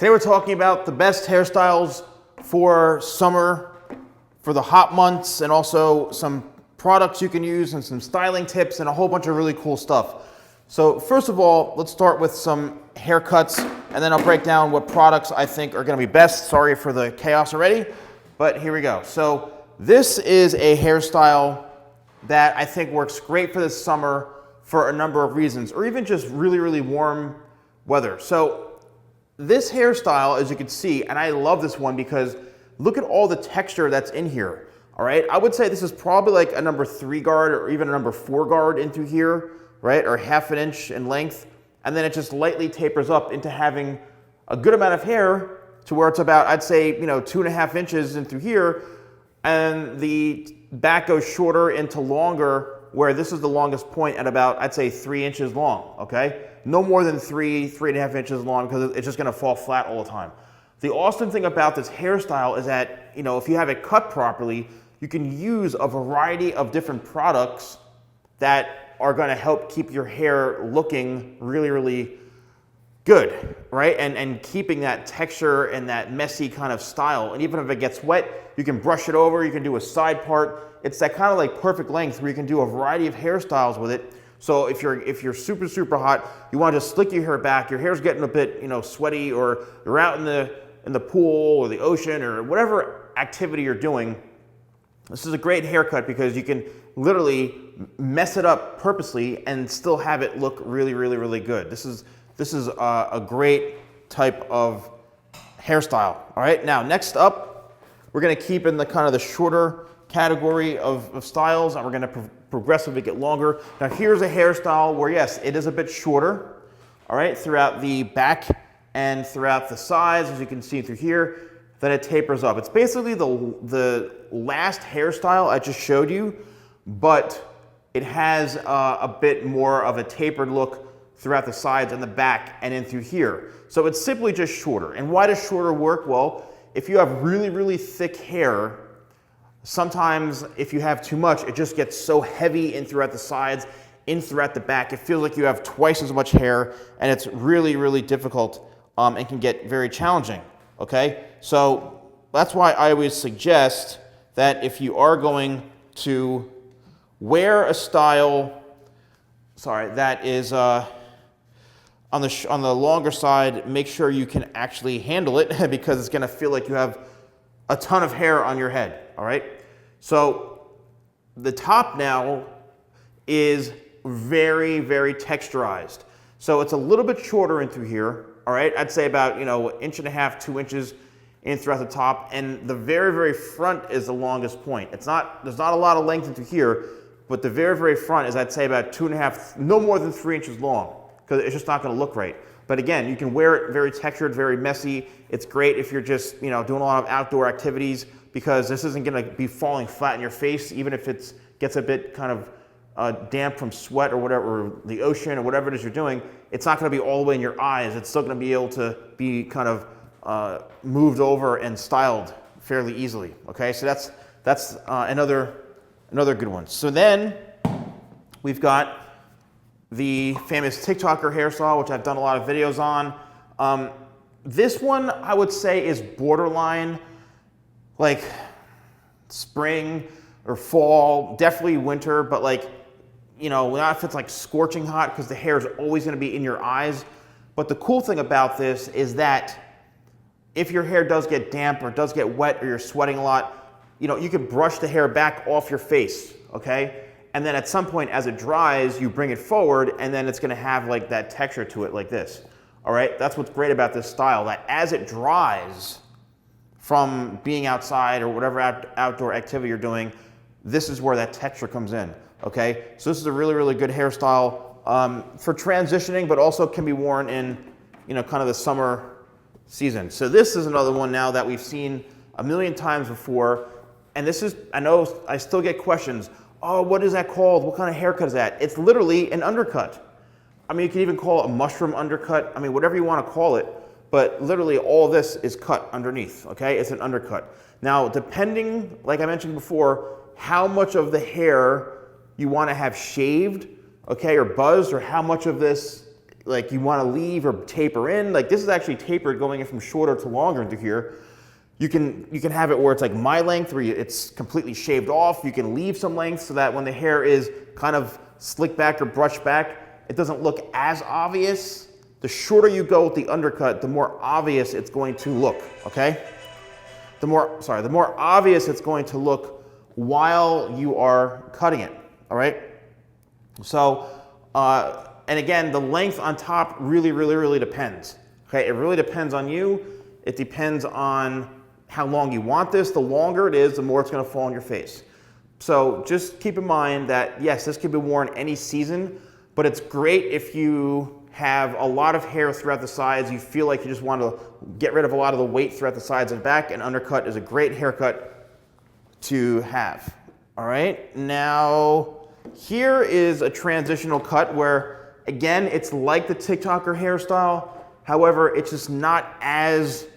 Today we're talking about the best hairstyles for summer, for the hot months, and also some products you can use and some styling tips and a whole bunch of really cool stuff. So first of all, let's start with some haircuts, and then I'll break down what products I think are gonna be best. Sorry for the chaos already, but here we go. So this is a hairstyle that I think works great for this summer for a number of reasons, or even just really, really warm weather. So this hairstyle, as you can see, and I love this one because look at all the texture that's in here, all right? I would say this is probably like a number 3 guard or even a number 4 guard into here, right? Or ½ inch in length. And then it just lightly tapers up into having a good amount of hair to where it's about, I'd say, 2½ inches into here. And the back goes shorter into longer, where this is the longest point at about, I'd say, 3 inches long, okay? No more than 3.5 inches long, because it's just gonna fall flat all the time. The awesome thing about this hairstyle is that, if you have it cut properly, you can use a variety of different products that are gonna help keep your hair looking really, really good, right? And keeping that texture and that messy kind of style. And even if it gets wet, you can brush it over, you can do a side part. It's that kind of like perfect length where you can do a variety of hairstyles with it. So if you're super, super hot, you want to just slick your hair back, your hair's getting a bit, sweaty, or you're out in the pool or the ocean or whatever activity you're doing, this is a great haircut because you can literally mess it up purposely and still have it look really, really, really good. This is a great type of hairstyle. All right, now next up, we're gonna keep in the kind of the shorter category of styles, and we're gonna progressively get longer. Now here's a hairstyle where, yes, it is a bit shorter, all right, throughout the back and throughout the sides, as you can see through here. Then it tapers up. It's basically the last hairstyle I just showed you, but it has a bit more of a tapered look throughout the sides and the back and in through here. So it's simply just shorter. And why does shorter work? Well, if you have really, really thick hair, sometimes if you have too much, it just gets so heavy in throughout the sides, in throughout the back. It feels like you have twice as much hair, and it's really, really difficult and can get very challenging, okay? So that's why I always suggest that if you are going to wear a style, that is on the longer side, make sure you can actually handle it because it's gonna feel like you have a ton of hair on your head, all right? So the top now is very, very texturized. So it's a little bit shorter in through here, all right? I'd say about, 1.5 inches, 2 inches in throughout the top, and the very, very front is the longest point. There's not a lot of length into here, but the very, very front is, I'd say, about 2.5, no more than 3 inches long, because it's just not gonna look right. But again, you can wear it very textured, very messy. It's great if you're just, doing a lot of outdoor activities, because this isn't gonna be falling flat in your face, even if it gets a bit kind of damp from sweat or whatever, or the ocean or whatever it is you're doing. It's not gonna be all the way in your eyes. It's still gonna be able to be kind of moved over and styled fairly easily, okay? So that's another good one. So then we've got the famous TikToker hairstyle, which I've done a lot of videos on. This one I would say is borderline like spring or fall, definitely winter, but like, not if it's like scorching hot, because the hair is always gonna be in your eyes. But the cool thing about this is that if your hair does get damp or does get wet or you're sweating a lot, you can brush the hair back off your face, okay? And then at some point as it dries, you bring it forward, and then it's gonna have like that texture to it like this, all right? That's what's great about this style, that as it dries from being outside or whatever outdoor activity you're doing, this is where that texture comes in, okay? So this is a really, really good hairstyle for transitioning, but also can be worn in, kind of the summer season. So this is another one now that we've seen a million times before, and this is, I know I still get questions, oh, what is that called? What kind of haircut is that? It's literally an undercut. I mean, you can even call it a mushroom undercut. I mean, whatever you want to call it, but literally all this is cut underneath, okay? It's an undercut. Now, depending, like I mentioned before, how much of the hair you want to have shaved, okay, or buzzed, or how much of this like you want to leave or taper in. Like this is actually tapered going in from shorter to longer into here. You can have it where it's like my length, where it's completely shaved off. You can leave some length so that when the hair is kind of slicked back or brushed back, it doesn't look as obvious. The shorter you go with the undercut, the more obvious it's going to look, okay? The more obvious it's going to look while you are cutting it, all right? So, and again, the length on top really depends, okay? It really depends on you. It depends on how long you want this. The longer it is, the more it's gonna fall on your face. So just keep in mind that, yes, this can be worn any season, but it's great if you have a lot of hair throughout the sides, you feel like you just want to get rid of a lot of the weight throughout the sides and back, an undercut is a great haircut to have. All right, now here is a transitional cut where, again, it's like the TikToker hairstyle, however, it's just not as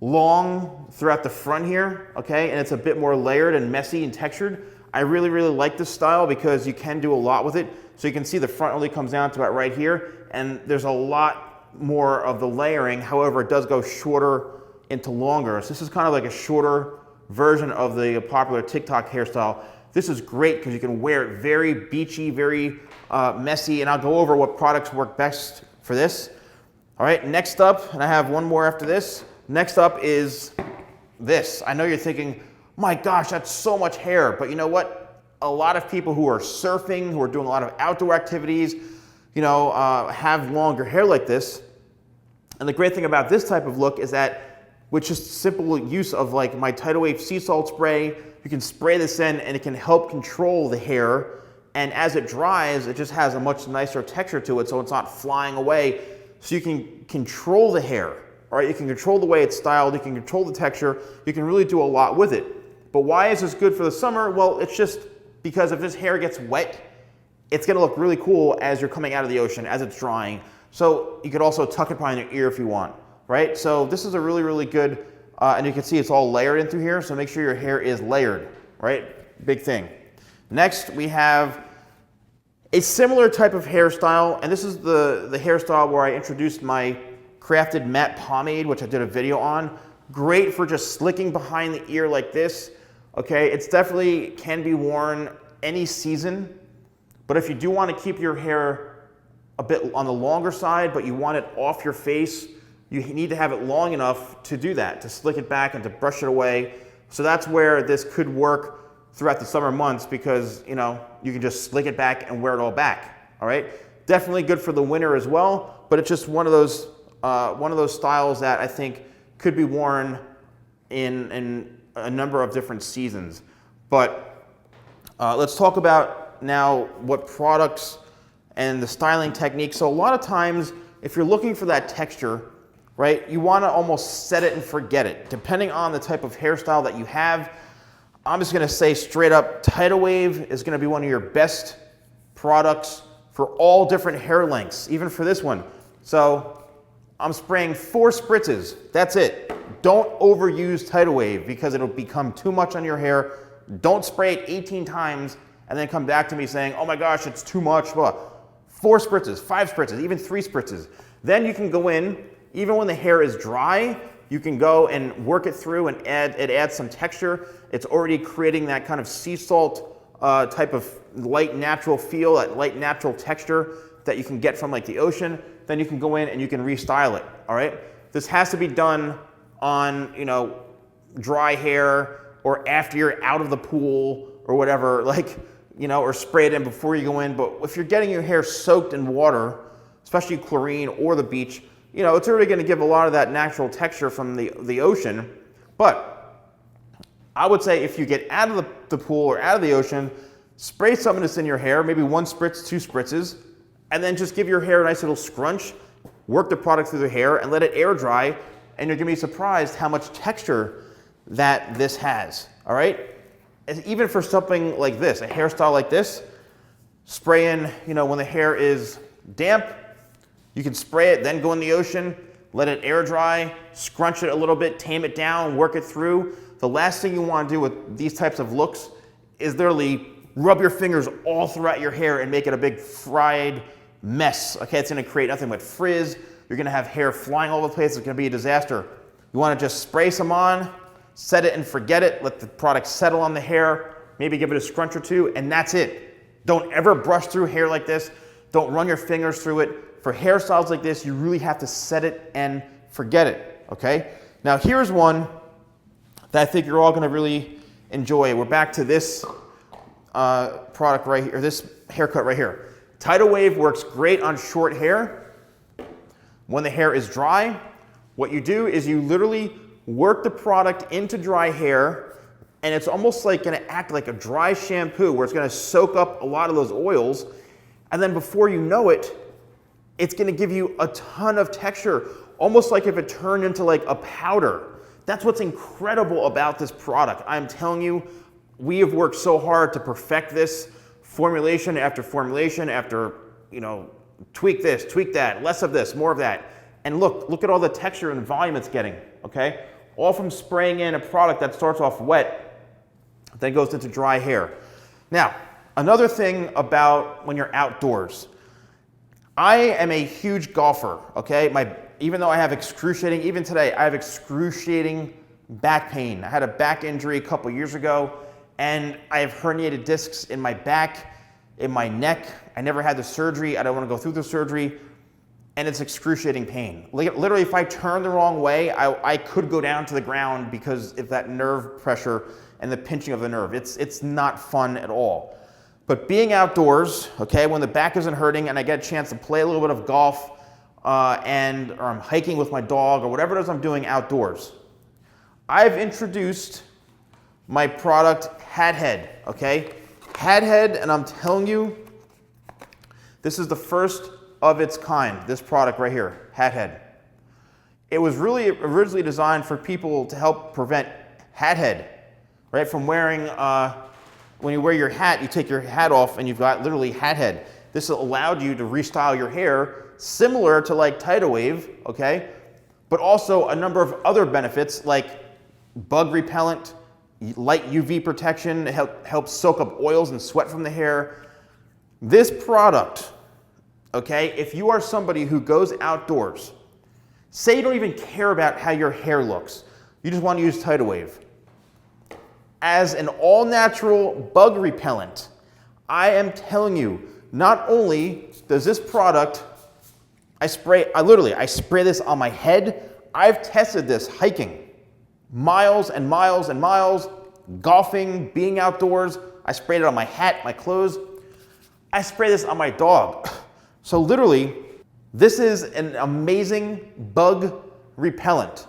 long throughout the front here, okay, and it's a bit more layered and messy and textured. I really like this style because you can do a lot with it. So you can see the front only comes down to about right here, and there's a lot more of the layering. However, it does go shorter into longer. So this is kind of like a shorter version of the popular TikTok hairstyle. This is great because you can wear it very beachy, very messy, and I'll go over what products work best for this. All right, next up, and I have one more after this. Next up is this. I know you're thinking, my gosh, that's so much hair, but you know what? A lot of people who are surfing, who are doing a lot of outdoor activities, you know, have longer hair like this. And the great thing about this type of look is that with just simple use of like my Tidal Wave sea salt spray, you can spray this in and it can help control the hair. And as it dries, it just has a much nicer texture to it, so it's not flying away. So you can control the hair, all right? You can control the way it's styled, you can control the texture, you can really do a lot with it. But why is this good for the summer? Well, it's just because if this hair gets wet, it's gonna look really cool as you're coming out of the ocean, as it's drying. So you could also tuck it behind your ear if you want, right? So this is a really good, and you can see it's all layered in through here, so make sure your hair is layered, right? Big thing. Next, we have a similar type of hairstyle, and this is the hairstyle where I introduced my crafted matte pomade, which I did a video on. Great for just slicking behind the ear like this. Okay, it's definitely can be worn any season, but if you do want to keep your hair a bit on the longer side, but you want it off your face, you need to have it long enough to do that, to slick it back and to brush it away. So that's where this could work throughout the summer months because, you know, you can just slick it back and wear it all back, all right? Definitely good for the winter as well, but it's just one of those styles that I think could be worn in a number of different seasons. But let's talk about now what products and the styling techniques. So a lot of times, if you're looking for that texture, right, you want to almost set it and forget it. Depending on the type of hairstyle that you have, I'm just going to say straight up, Tidal Wave is going to be one of your best products for all different hair lengths, even for this one. So I'm spraying 4 spritzes. That's it. Don't overuse Tidal Wave because it'll become too much on your hair. Don't spray it 18 times and then come back to me saying, oh my gosh, it's too much. 4 spritzes, 5 spritzes, even 3 spritzes. Then you can go in, even when the hair is dry, you can go and work it through and it adds some texture. It's already creating that kind of sea salt type of light natural feel, that light natural texture that you can get from like the ocean. Then you can go in and you can restyle it, all right? This has to be done on, you know, dry hair or after you're out of the pool or whatever, like, you know, or spray it in before you go in. But if you're getting your hair soaked in water, especially chlorine or the beach, you know, it's already going to give a lot of that natural texture from the ocean. But I would say if you get out of the pool or out of the ocean, spray some of this in your hair, maybe 1 spritz, 2 spritzes, and then just give your hair a nice little scrunch, work the product through the hair, and let it air dry, and you're going to be surprised how much texture that this has, all right? Even for something like this, a hairstyle like this, spray in, you know, when the hair is damp, you can spray it, then go in the ocean, let it air dry, scrunch it a little bit, tame it down, work it through. The last thing you want to do with these types of looks is literally rub your fingers all throughout your hair and make it a big fried mess, okay? It's gonna create nothing but frizz. You're gonna have hair flying all over the place. It's gonna be a disaster. You wanna just spray some on, set it and forget it, let the product settle on the hair, maybe give it a scrunch or two, and that's it. Don't ever brush through hair like this. Don't run your fingers through it. For hairstyles like this, you really have to set it and forget it, okay? Now here's one that I think you're all gonna really enjoy. We're back to this product right here, this haircut right here. Tidal Wave works great on short hair. When the hair is dry, what you do is you literally work the product into dry hair, and it's almost like gonna act like a dry shampoo where it's gonna soak up a lot of those oils, and then before you know it, it's gonna give you a ton of texture, almost like if it turned into like a powder. That's what's incredible about this product. I'm telling you, we have worked so hard to perfect this formulation after, you know, tweak this, tweak that, less of this, more of that. And look at all the texture and volume it's getting, okay? All from spraying in a product that starts off wet, then goes into dry hair. Now, another thing about when you're outdoors, I am a huge golfer, okay? Even though I have even today, I have excruciating back pain. I had a back injury a couple years ago, and I have herniated discs in my back, in my neck. I never had the surgery. I don't want to go through the surgery, and it's excruciating pain. Literally, if I turn the wrong way, I could go down to the ground because of that nerve pressure and the pinching of the nerve. It's not fun at all. But being outdoors, okay, when the back isn't hurting and I get a chance to play a little bit of golf, or I'm hiking with my dog, or whatever it is I'm doing outdoors, I've introduced my product Hat Head, okay? Hat Head, and I'm telling you, this is the first of its kind, this product right here, Hat Head. It was really originally designed for people to help prevent hat head, right? From wearing, when you wear your hat, you take your hat off and you've got literally hat head. This allowed you to restyle your hair similar to like Tidal Wave, okay? But also a number of other benefits like bug repellent, light UV protection, helps soak up oils and sweat from the hair. This product, okay, if you are somebody who goes outdoors, say you don't even care about how your hair looks, you just want to use Tidal Wave. As an all-natural bug repellent, I am telling you, not only does this product, I spray this on my head. I've tested this hiking, miles and miles and miles, golfing, being outdoors. I sprayed it on my hat, my clothes. I spray this on my dog. So literally, this is an amazing bug repellent.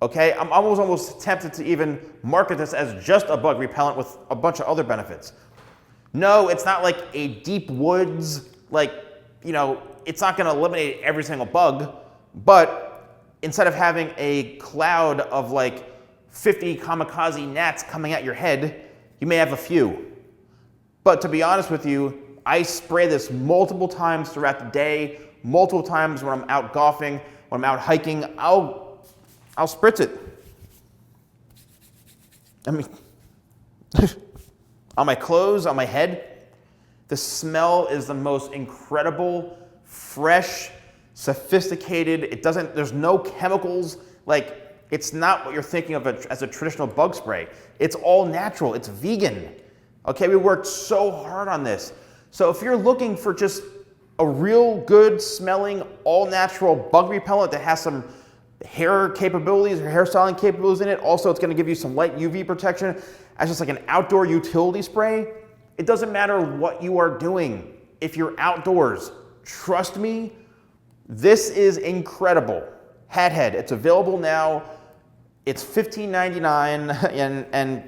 Okay, I'm almost tempted to even market this as just a bug repellent with a bunch of other benefits. No, it's not like a deep woods, like, you know, it's not gonna eliminate every single bug, but instead of having a cloud of like 50 kamikaze gnats coming at your head, you may have a few. But to be honest with you, I spray this multiple times throughout the day, multiple times when I'm out golfing, when I'm out hiking, I'll spritz it. I mean, on my clothes, on my head. The smell is the most incredible, fresh, sophisticated. There's no chemicals. Like, it's not what you're thinking of as a traditional bug spray. It's all natural, it's vegan. Okay, we worked so hard on this. So if you're looking for just a real good smelling, all natural bug repellent that has some hair capabilities or hairstyling capabilities in it, also it's gonna give you some light UV protection as just like an outdoor utility spray. It doesn't matter what you are doing. If you're outdoors, trust me, this is incredible. Hat Head, it's available now. It's $15.99 and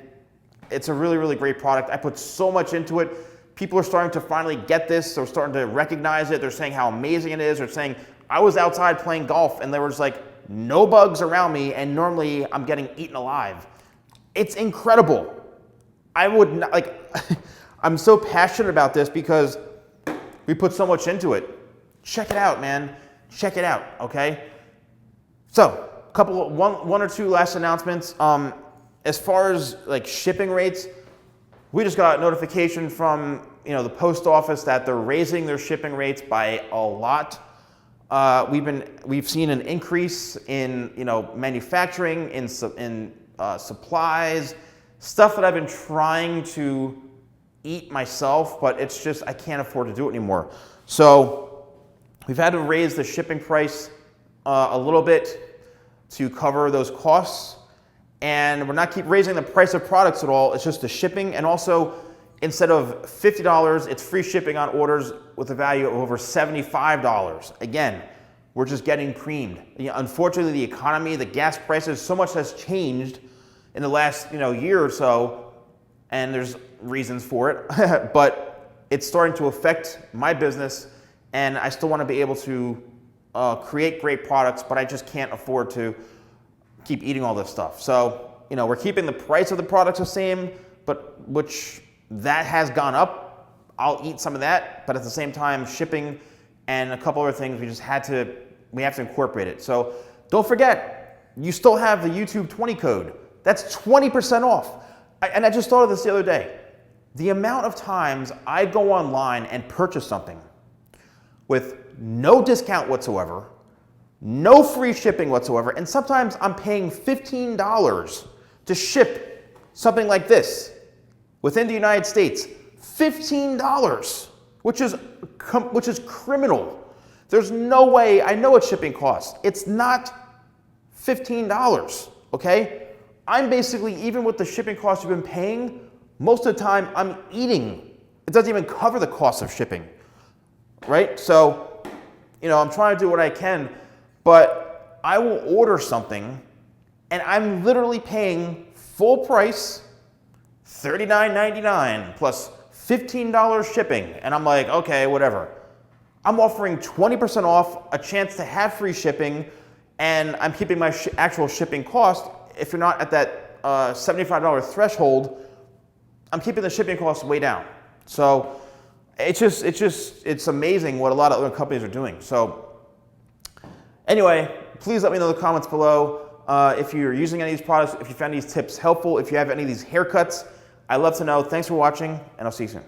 it's a really, really great product. I put so much into it. People are starting to finally get this. They're starting to recognize it. They're saying how amazing it is. They're saying, I was outside playing golf and there was like no bugs around me and normally I'm getting eaten alive. It's incredible. I would not, like, I'm so passionate about this because we put so much into it. Check it out, man. Check it out, okay? So, one or two last announcements. As far as like shipping rates, we just got notification from the post office that they're raising their shipping rates by a lot. We've seen an increase in manufacturing, in supplies, stuff that I've been trying to eat myself, but it's just I can't afford to do it anymore. So we've had to raise the shipping price a little bit to cover those costs, and we're not keep raising the price of products at all. It's just the shipping, and also instead of $50, it's free shipping on orders with a value of over $75. Again, we're just getting creamed. Unfortunately, the economy, the gas prices, so much has changed in the last year or so, and there's reasons for it, but it's starting to affect my business, and I still want to be able to create great products, but I just can't afford to keep eating all this stuff. So, we're keeping the price of the products the same, but which that has gone up. I'll eat some of that, but at the same time, shipping and a couple other things, we have to incorporate it. So don't forget, you still have the YouTube 20 code. That's 20% off. And I just thought of this the other day. The amount of times I go online and purchase something with no discount whatsoever, no free shipping whatsoever, and sometimes I'm paying $15 to ship something like this within the United States. $15, which is criminal. There's no way, I know what shipping costs. It's not $15, okay? I'm basically, even with the shipping costs you've been paying, most of the time I'm eating. It doesn't even cover the cost of shipping, right? So, I'm trying to do what I can, but I will order something and I'm literally paying full price, $39.99 plus $15 shipping. And I'm like, okay, whatever. I'm offering 20% off, a chance to have free shipping, and I'm keeping my actual shipping cost. If you're not at that $75 threshold, I'm keeping the shipping costs way down. So it's amazing what a lot of other companies are doing. So anyway, please let me know in the comments below if you're using any of these products, if you found these tips helpful, if you have any of these haircuts. I'd love to know. Thanks for watching, and I'll see you soon.